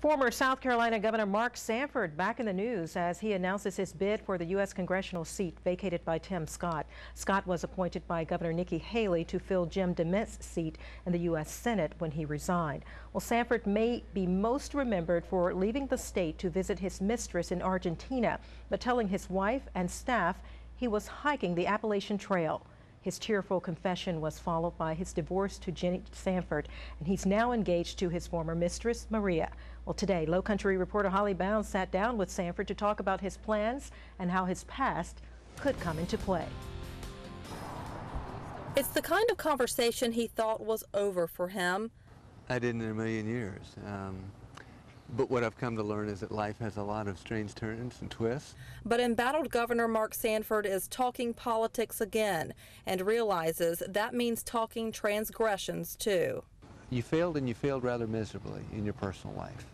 Former South Carolina Governor Mark Sanford back in the news as he announces his bid for the U.S. congressional seat vacated by Tim Scott. Scott was appointed by Governor Nikki Haley to fill Jim DeMint's seat in the U.S. Senate when he resigned. Well, Sanford may be most remembered for leaving the state to visit his mistress in Argentina, but telling his wife and staff he was hiking the Appalachian Trail. His tearful confession was followed by his divorce to Jenny Sanford, and he's now engaged to his former mistress, Maria. Well, today, Low Country reporter Holly Bounds sat down with Sanford to talk about his plans and how his past could come into play. It's the kind of conversation he thought was over for him. I didn't in a million years. But what I've come to learn is that life has a lot of strange turns and twists. But embattled Governor Mark Sanford is talking politics again and realizes that means talking transgressions too. You failed, and you failed rather miserably in your personal life.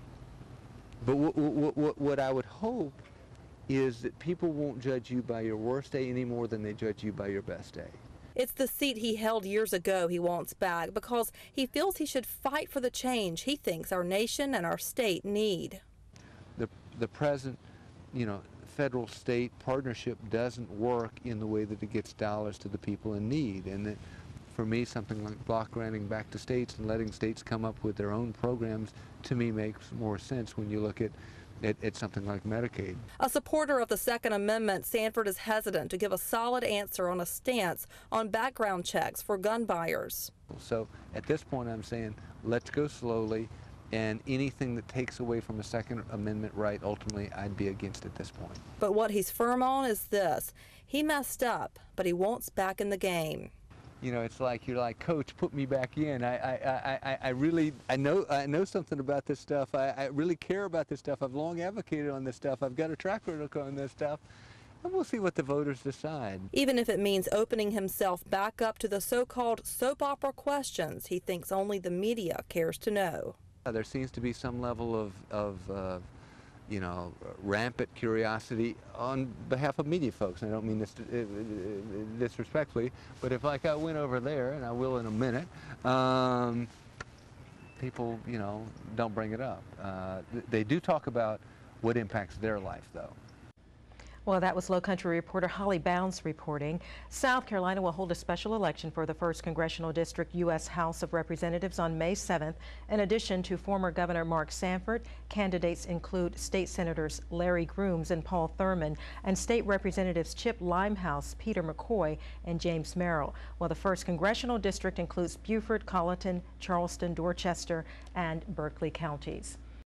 But what I would hope is that people won't judge you by your worst day any more than they judge you by your best day. It's the seat he held years ago he wants back because he feels he should fight for the change he thinks our nation and our state need. The present, federal-state partnership doesn't work in the way that it gets dollars to the people in need. And that, for me, something like block granting back to states and letting states come up with their own programs, to me, makes more sense when you look at something like Medicaid. A supporter of the Second Amendment, Sanford is hesitant to give a solid answer on a stance on background checks for gun buyers. So at this point I'm saying let's go slowly, and anything that takes away from a Second Amendment right, ultimately I'd be against at this point. But what he's firm on is this: he messed up, but he wants back in the game. It's like you're like, Coach, put me back in. I know something about this stuff. I really care about this stuff. I've long advocated on this stuff. I've got a track record on this stuff. And we'll see what the voters decide. Even if it means opening himself back up to the so-called soap opera questions he thinks only the media cares to know. There seems to be some level of rampant curiosity on behalf of media folks. And I don't mean this disrespectfully, but if I went over there, and I will in a minute, people, don't bring it up. They do talk about what impacts their life, though. Well, that was Low Country reporter Holly Bounds reporting. South Carolina will hold a special election for the 1st Congressional District U.S. House of Representatives on May 7th. In addition to former Governor Mark Sanford, candidates include State Senators Larry Grooms and Paul Thurmond, and State Representatives Chip Limehouse, Peter McCoy, and James Merrill. Well, the 1st Congressional District includes Beaufort, Colleton, Charleston, Dorchester, and Berkeley counties.